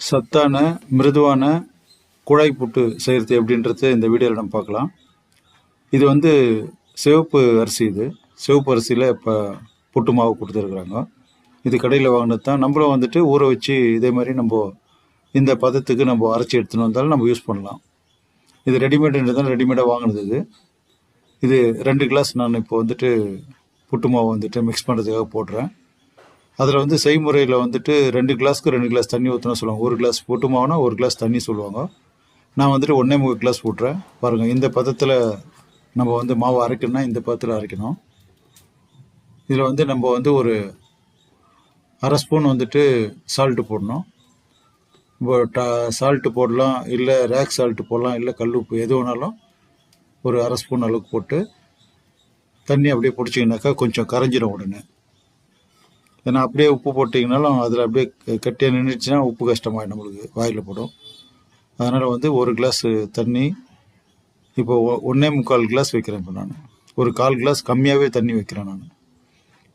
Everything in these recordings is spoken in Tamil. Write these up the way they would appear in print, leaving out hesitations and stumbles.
சத்தான மிருதுவான குழாய் புட்டு செய்கிறது எப்படின்றது இந்த வீடியோவில் நம்ம பார்க்கலாம். இது வந்து சிவப்பு அரிசி. சிவப்பு அரிசியில் இப்போ புட்டு மாவு கொடுத்துருக்குறாங்க. இது கடையில் வாங்கினது தான். நம்மளும் வந்துட்டு ஊற வச்சு இதே மாதிரி நம்ம இந்த பதத்துக்கு நம்ம அரைச்சி எடுத்துன்னு வந்தாலும் நம்ம யூஸ் பண்ணலாம். இது ரெடிமேடுன்றதால் ரெடிமேடாக வாங்கினது. இது 2 கிளாஸ் நான் இப்போ வந்துட்டு புட்டு மாவு வந்துட்டு மிக்ஸ் பண்ணுறதுக்காக போடுறேன். அதில் வந்து செய்முறையில் வந்துட்டு 2 கிளாஸ்க்கு 2 கிளாஸ் தண்ணி ஊற்றணும் சொல்லுவாங்க. 1 கிளாஸ் புட்டு மாவுனா 1 கிளாஸ் தண்ணி சொல்லுவாங்க. நான் வந்துட்டு 1.25 கிளாஸ் போட்டுறேன். பாருங்கள், இந்த பதத்தில் நம்ம வந்து மாவு அரைக்கணும்னா இந்த பதத்தில் அரைக்கணும். இதில் வந்து நம்ம வந்து ஒரு 1/2 ஸ்பூன் வந்துட்டு சால்ட்டு போடணும். இப்போ சால்ட்டு போடலாம், இல்லை ரேக் சால்ட்டு போடலாம், இல்லை கல் உப்பு எது வேணாலும் ஒரு 1/2 ஸ்பூன் அளவுக்கு போட்டு தண்ணி அப்படியே பிடிச்சிங்கனாக்கா கொஞ்சம் கரைஞ்சிடும் உடனே. ஏன்னா அப்படியே உப்பு போட்டிங்கனாலும் அதில் அப்படியே கட்டியாக நின்றுச்சுன்னா உப்பு கஷ்டமாயிடும், நம்மளுக்கு வாயில் போடும். அதனால் வந்து 1 கிளாஸ் தண்ணி இப்போ 1.25 கிளாஸ் வைக்கிறேன். இப்போ நான் ஒரு 1/4 கிளாஸ் கம்மியாகவே தண்ணி வைக்கிறேன் நான்.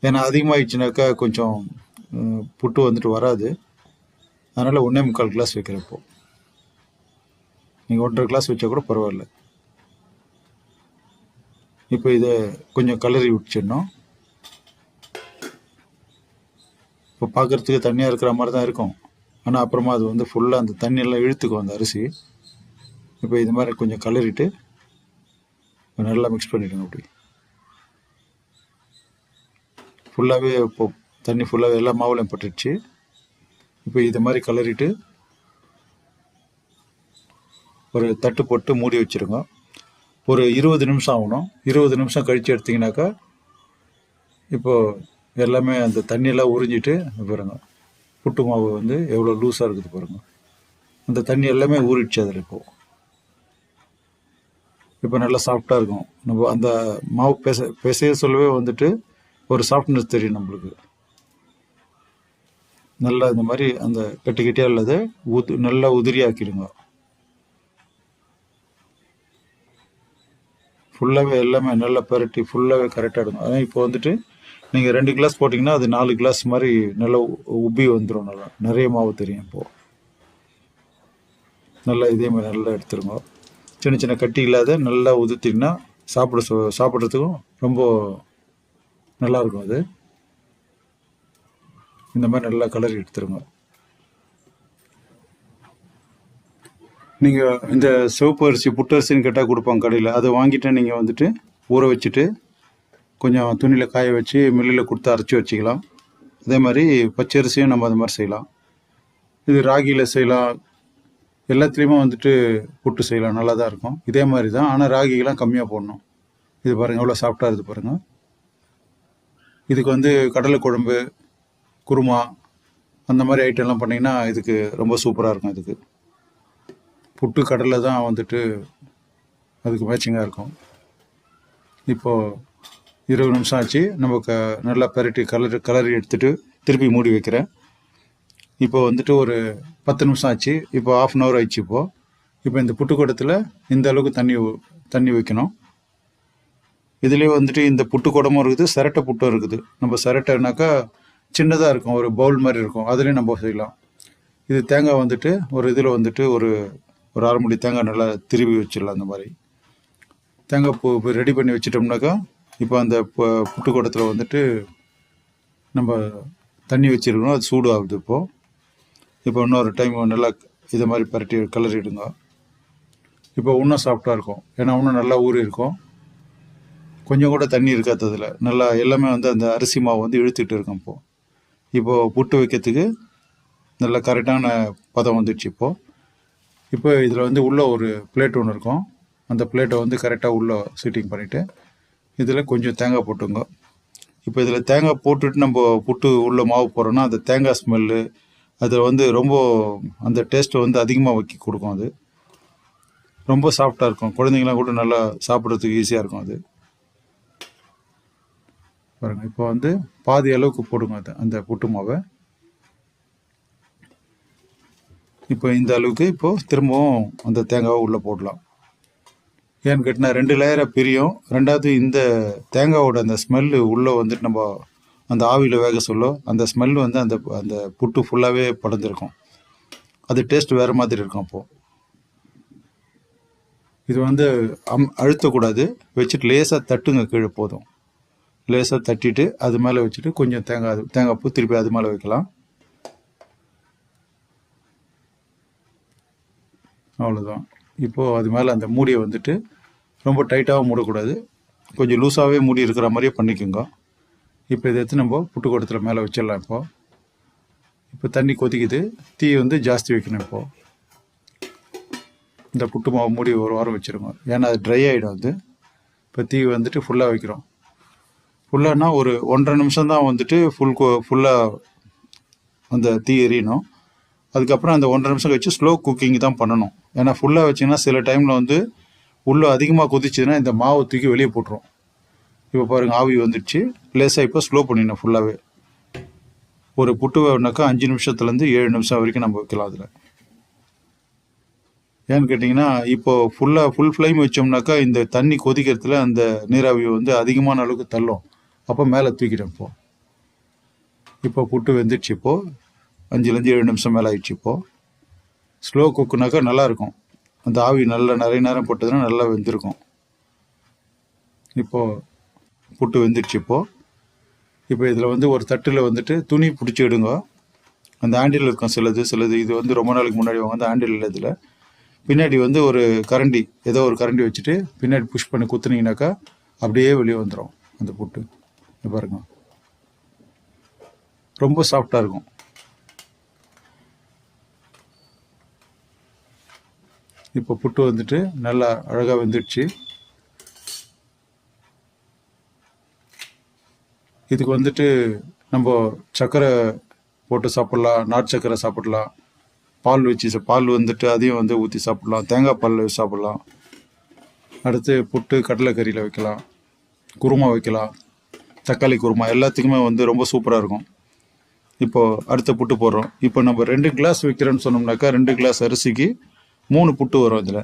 ஏன்னா அதிகமாகிடுச்சுனாக்கா கொஞ்சம் புட்டு வந்துட்டு வராது. அதனால் 1.25 கிளாஸ் வைக்கிறேன். இப்போது நீங்கள் 1.5 கிளாஸ் வச்சா கூட பரவாயில்ல. இப்போ இதை கொஞ்சம் கலரி விட்டுச்சிடணும். இப்போ பார்க்குறதுக்கு தண்ணியாக இருக்கிற மாதிரி தான் இருக்கும், ஆனால் அப்புறமா அது வந்து ஃபுல்லாக அந்த தண்ணியெல்லாம் இழுத்துக்கும் அந்த அரிசி. இப்போ இது மாதிரி கொஞ்சம் கலரிட்டு நல்லா மிக்ஸ் பண்ணிவிடுங்க. அப்படி ஃபுல்லாகவே இப்போ தண்ணி ஃபுல்லாகவே எல்லா மாவுலையும் பட்டுடுச்சு. இப்போ இது மாதிரி கலரிட்டு ஒரு தட்டு போட்டு மூடி வச்சுருங்க. ஒரு 20 நிமிஷம் ஆகணும். 20 நிமிஷம் கழித்து எடுத்திங்கனாக்கா இப்போது எல்லாமே அந்த தண்ணியெல்லாம் உறிஞ்சிட்டு பாருங்கள், புட்டு மாவு வந்து எவ்வளோ லூஸாக இருக்குது பாருங்கள். அந்த தண்ணி எல்லாமே ஊறிடுச்சு அதில். இப்போ நல்லா சாஃப்டாக இருக்கும். நம்ம அந்த மாவு பிசைய சொல்லவே வந்துட்டு ஒரு சாஃப்ட்னஸ் தெரியும் நம்மளுக்கு. நல்லா இந்த மாதிரி அந்த கட்டி கட்டியாக இல்லாத நல்லா உதிரியாக்கிடுங்க. ஃபுல்லாகவே எல்லாமே நல்லா பரட்டி ஃபுல்லாகவே கரெக்டாக இருக்கும். ஆனால் இப்போ வந்துட்டு நீங்கள் 2 கிளாஸ் போட்டிங்கன்னா அது 4 கிளாஸ் மாதிரி நல்லா உப்பி வந்துடும். நல்லா நிறைய மாவு தெரியும். இப்போது நல்லா இதே மாதிரி நல்லா எடுத்துருங்க. சின்ன சின்ன கட்டி இல்லாத நல்லா உதுத்திங்கன்னா சாப்பிட்றதுக்கும் ரொம்ப நல்லாயிருக்கும். அது இந்த மாதிரி நல்லா கலரி எடுத்துருங்க. நீங்கள் இந்த சிவப்பு அரிசி புட்டு அரிசின்னு கேட்டால் கொடுப்பாங்க கடையில். அதை வாங்கிட்டு நீங்கள் வந்துட்டு ஊற வச்சுட்டு கொஞ்சம் துணியில் காய வச்சு மில்லில் கொடுத்து அரைச்சி வச்சுக்கலாம். அதே மாதிரி பச்சை அரிசியும் நம்ம அது மாதிரி செய்யலாம். இது ராகியில் செய்யலாம். எல்லாத்துலேயுமே வந்துட்டு புட்டு செய்யலாம், நல்லா தான் இருக்கும். இதே மாதிரி தான், ஆனால் ராகிலாம் கம்மியாக போடணும். இது பாருங்கள் எவ்வளோ சாஃப்டாக இருக்குது பாருங்கள். இதுக்கு வந்து கடலை குழம்பு, குருமா அந்த மாதிரி ஐட்டம்லாம் பண்ணிங்கன்னா இதுக்கு ரொம்ப சூப்பராக இருக்கும். இதுக்கு புட்டு கடலை தான் வந்துட்டு அதுக்கு மேட்சிங்காக இருக்கும். இப்போது 20 நிமிஷம் ஆச்சு. நம்ம நல்லா பரட்டி கலரி எடுத்துகிட்டு திருப்பி மூடி வைக்கிறேன். இப்போ வந்துட்டு ஒரு 10 நிமிஷம் ஆச்சு. இப்போ 1/2 hour ஆயிடுச்சு. இப்போ இந்த புட்டு குடத்தில் இந்த அளவுக்கு தண்ணி வைக்கணும். இதுலேயே வந்துட்டு இந்த புட்டு குடமும் இருக்குது, சிரட்டை புட்டும் இருக்குது. நம்ம சிரட்டைனாக்கா சின்னதாக இருக்கும், ஒரு பவுல் மாதிரி இருக்கும், அதுலேயும் நம்ம செய்யலாம். இது தேங்காய் வந்துட்டு ஒரு இதில் வந்துட்டு ஒரு 1/2 மூடி தேங்காய் நல்லா திருவி வச்சிடலாம். அந்த மாதிரி தேங்காய் பூ ரெடி பண்ணி வச்சிட்டோம்னாக்கா இப்போ அந்த புட்டு குடத்தில் வந்துட்டு நம்ம தண்ணி வச்சுருக்கணும். அது சூடு ஆகுது. இப்போ இன்னொரு டைம் நல்லா இதை மாதிரி பரட்டி கலரிடுங்க. இப்போ இன்னும் சாஃப்டாக இருக்கும். ஏன்னா இன்னும் நல்லா ஊறி இருக்கும். கொஞ்சம் கூட தண்ணி இருக்காது அதில். நல்லா எல்லாமே வந்து அந்த அரிசி மாவு வந்து இழுத்துட்டு இருக்கும். இப்போது புட்டு வைக்கிறதுக்கு நல்லா கரெக்டான பதம் வந்துடுச்சு. இப்போ இதில் வந்து உள்ளே ஒரு பிளேட் ஒன்று இருக்கும். அந்த பிளேட்டை வந்து கரெக்டாக உள்ளே சீட்டிங் பண்ணிவிட்டு இதில் கொஞ்சம் தேங்காய் போட்டுங்க. இப்போ இதில் தேங்காய் போட்டுட்டு நம்ம புட்டு உள்ள மாவு போடுறோன்னா அந்த தேங்காய் ஸ்மெல்லு அதில் வந்து ரொம்ப அந்த டேஸ்ட்டை வந்து அதிகமாக வைக்க கொடுக்கும். அது ரொம்ப சாஃப்டாக இருக்கும். குழந்தைங்களாம் கூட நல்லா சாப்பிட்றதுக்கு ஈஸியாக இருக்கும். அது பாருங்கள், இப்போ வந்து பாதி அளவுக்கு போடுங்க அந்த புட்டு மாவை. இப்போ இந்த அளவுக்கு இப்போது திரும்பவும் அந்த தேங்காவை உள்ளே போடலாம். ஏன்னு கேட்டினா 2 லேயராக பிரியும். ரெண்டாவது இந்த தேங்காவோட அந்த ஸ்மெல்லு உள்ளே வந்துட்டு நம்ம அந்த ஆவியில் வேக சொல்ல அந்த ஸ்மெல் வந்து அந்த புட்டு ஃபுல்லாகவே படர்ந்துருக்கும். அது டேஸ்ட் வேறு மாதிரி இருக்கும். அப்போது இது வந்து அழுத்தக்கூடாது, வச்சுட்டு லேசாக தட்டுங்க கீழே போதும். லேசாக தட்டிட்டு அது மேலே வச்சுட்டு கொஞ்சம் தேங்காய் பூ திருப்பி அது மேலே வைக்கலாம். அவ்வளோதான். இப்போது அது மேலே அந்த மூடியை வந்துட்டு ரொம்ப டைட்டாகவும் மூடக்கூடாது, கொஞ்சம் லூஸாகவே மூடி இருக்கிற மாதிரியே பண்ணிக்கோங்க. இப்போ இதை எடுத்து நம்ம புட்டு கூடத்தில் மேலே வச்சிடலாம். இப்போ தண்ணி கொதிக்குது, தீ வந்து ஜாஸ்தி வைக்கணும். இப்போது இந்த புட்டு மாவு மூடி ஒரு வாரம் வச்சுருங்க, ஏன்னா அது ட்ரை ஆகிடும். அது இப்போ தீ வந்துட்டு ஃபுல்லாக வைக்கிறோம். ஃபுல்லானா ஒரு 1.5 நிமிஷம் தான் வந்துட்டு ஃபுல்லாக அந்த தீ எரியணும். அதுக்கப்புறம் அந்த 1.5 நிமிஷம் கழிச்சு ஸ்லோ குக்கிங் தான் பண்ணணும். ஏன்னா ஃபுல்லாக வச்சிங்கன்னா சில டைமில் வந்து உள்ளே அதிகமாக கொதிச்சுன்னா இந்த மாவு தூக்கி வெளியே போட்டுரும். இப்போ பாருங்கள், ஆவி வந்துடுச்சு. லேசாக இப்போ ஸ்லோ பண்ணிடணும் ஃபுல்லாகவே. ஒரு புட்டு வேணுனாக்கா 5 நிமிஷத்துலேருந்து 7 நிமிஷம் வரைக்கும் நம்ம வைக்கலாம் அதில். ஏன்னு கேட்டிங்கன்னா, இப்போது ஃபுல் ஃப்ளைம் வச்சோம்னாக்கா இந்த தண்ணி கொதிக்கிறதுல அந்த நீராவி வந்து அதிகமான அளவுக்கு தள்ளும். அப்போ மேலே தூக்கிடும். இப்போ புட்டு வெந்துடுச்சு. இப்போது 5லேருந்து 7 நிமிஷம் மேலே ஆயிடுச்சு. இப்போது ஸ்லோ குக்குனாக்கா நல்லாயிருக்கும். அந்த ஆவி நிறைய நேரம் போட்டதுன்னா நல்லா வெந்திருக்கும். இப்போது புட்டு வெந்துடுச்சு. இப்போ இதில் வந்து ஒரு தட்டில் வந்துட்டு துணி பிடிச்சி எடுங்க. அந்த ஆண்டில் இருக்கும் சிலது இது வந்து ரொம்ப நாளைக்கு முன்னாடி வாங்க அந்த ஆண்டில் இல்லை. இதில் பின்னாடி வந்து ஒரு கரண்டி, ஏதோ ஒரு கரண்டி வச்சுட்டு பின்னாடி புஷ் பண்ணி குத்துனீங்கனாக்கா அப்படியே வெளியே வந்துடும் அந்த புட்டு. பாருங்க, ரொம்ப சாஃப்டாக இருக்கும். இப்போ புட்டு வந்துட்டு நல்லா அழகாக வெந்துடுச்சு. இதுக்கு வந்துட்டு நம்ம சர்க்கரை போட்டு சாப்பிட்லாம், நாட்டு சர்க்கரை சாப்பிட்லாம், பால் வந்துட்டு அதையும் வந்து ஊற்றி சாப்பிட்லாம், தேங்காய் பால் சாப்பிட்லாம். அடுத்து புட்டு கடலைக்கறியில் வைக்கலாம், குருமா வைக்கலாம், தக்காளி குருமா, எல்லாத்துக்குமே வந்து ரொம்ப சூப்பராக இருக்கும். இப்போது அடுத்த புட்டு போடுறோம். இப்போ நம்ம 2 கிளாஸ் வைக்கிறோன்னு சொன்னோம்னாக்கா 2 கிளாஸ் அரிசிக்கு 3 புட்டு வரும். இதில்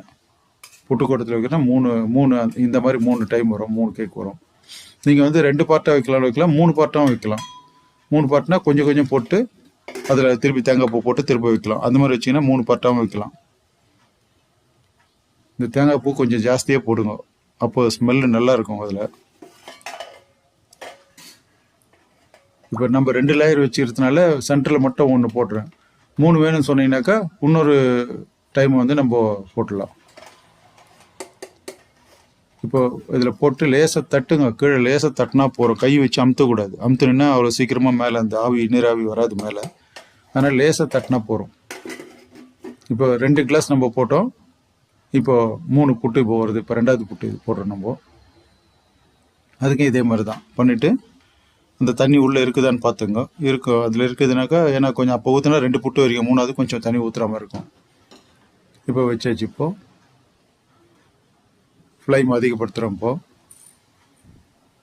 புட்டு கூட்டத்தில் வைக்கிறோன்னா 3 இந்த மாதிரி 3 டைம் வரும், 3 கேக் வரும். நீங்கள் வந்து 2 பார்ட்டாக வைக்கலாம், 3 பார்ட்டாகவும் வைக்கலாம். 3 பார்ட்னா கொஞ்சம் கொஞ்சம் போட்டு அதில் திருப்பி தேங்காய் பூ போட்டு திருப்பி வைக்கலாம். அந்த மாதிரி வச்சிங்கன்னா 3 பார்ட்டாகவும் வைக்கலாம். இந்த தேங்காய் பூ கொஞ்சம் ஜாஸ்தியாக போடுங்க, அப்போ ஸ்மெல்லு நல்லா இருக்கும் அதில். இப்போ நம்ம 2 லேயர் வச்சுக்கிறதுனால சென்டரில் மட்டும் 1 போட்டுறேன். 3 வேணும்னு சொன்னீங்கன்னாக்கா இன்னொரு டைம் வந்து நம்ம போட்டுடலாம். இப்போ இதில் போட்டு லேசாக தட்டுங்க, கீழே லேசாக தட்டினா போகிறோம், கை வச்சு அமுத்தக்கூடாது. அமுத்துனா அவ்வளோ சீக்கிரமாக மேலே அந்த நீராவி வராது மேலே, அதனால் லேசாக தட்டினா போகிறோம். இப்போ 2 கிளாஸ் நம்ம போட்டோம். இப்போது 3 புட்டு இப்போ வருது. இப்போ 2வது புட்டு இது போடுறோம் நம்ம. அதுக்கும் இதே மாதிரி தான் பண்ணிவிட்டு அந்த தண்ணி உள்ளே இருக்குதான்னு பார்த்துங்க. இருக்கும், அதில் இருக்குதுனாக்கா, ஏன்னா கொஞ்சம் அப்போ ஊற்றினா 2 புட்டு வரைக்கும், 3வது கொஞ்சம் தண்ணி ஊற்றுற மாதிரி இருக்கும். இப்போ வச்சாச்சு. இப்போது ஃப்ளைம் அதிகப்படுத்துகிறோம். இப்போது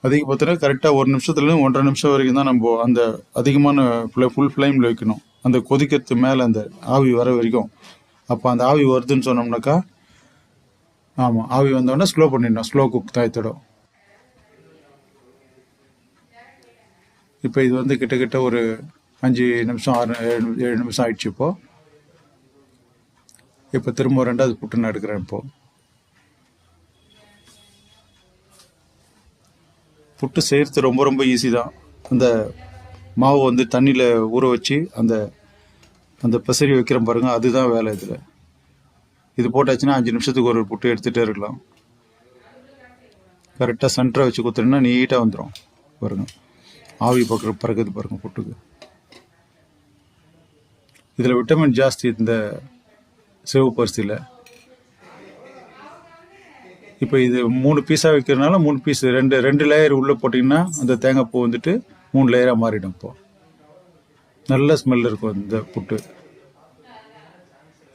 அதிகப்படுத்தினா கரெக்டாக 1 நிமிஷத்துலேருந்து 1.5 நிமிஷம் வரைக்கும் தான் நம்ம அந்த அதிகமான ஃபுல் ஃப்ளைமில் வைக்கணும். அந்த கொதிக்கிறது மேலே அந்த ஆவி வர வரைக்கும். அப்போ அந்த ஆவி வருதுன்னு சொன்னோம்னாக்கா, ஆமாம், ஆவி வந்தோடனே ஸ்லோ பண்ணிடணும். ஸ்லோ குக் தான் எடுத்துடும். இப்போ இது வந்து கிட்டத்தட்ட ஒரு 5 நிமிஷம் 7 நிமிஷம் ஆயிடுச்சு. இப்போ திரும்ப 2வது புட்டு நான் எடுக்கிறேன். இப்போது புட்டு செய்கிறது ரொம்ப ரொம்ப ஈஸி தான். அந்த மாவு வந்து தண்ணியில் ஊற வச்சு அந்த பெசரி வைக்கிற பாருங்கள், அதுதான் வேலை. இது போட்டாச்சுன்னா 5 நிமிஷத்துக்கு ஒரு புட்டு எடுத்துகிட்டே இருக்கலாம். கரெக்டாக சென்டரை வச்சு குத்துறேன்னா நீட்டாக வந்துடும். பாருங்கள், ஆவி பறக்குது பாருங்கள் புட்டுக்கு. இதில் விட்டமின் ஜாஸ்தி இந்த சிவப்பு அரிசியில். இப்போ இது 3 பீஸாக வைக்கிறதுனால 3 பீஸ் 2 லேயர் உள்ளே போட்டிங்கன்னா அந்த தேங்காய் பூ வந்துட்டு 3 லேயராக மாறிடும். இப்போது நல்ல ஸ்மெல் இருக்கும் இந்த புட்டு.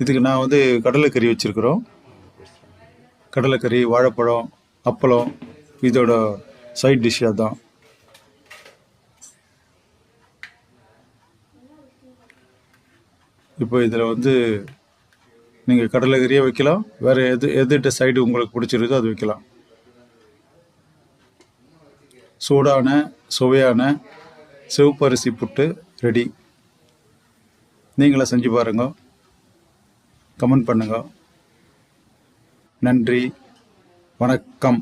இதுக்கு நான் வந்து கடலைக்கறி வச்சுருக்குறோம். கடலைக்கறி, வாழைப்பழம், அப்பளம், இதோட சைட் டிஷ் அதான். இப்போ இதில் வந்து நீங்கள் கடலைக்கறியே வைக்கலாம், வேறு எது சைடு உங்களுக்கு பிடிச்சிருக்கோ அது வைக்கலாம். சூடான சுவையான சிவப்பரிசி புட்டு ரெடி. நீங்களே செஞ்சு பாருங்க. கமெண்ட் பண்ணுங்கள். நன்றி, வணக்கம்.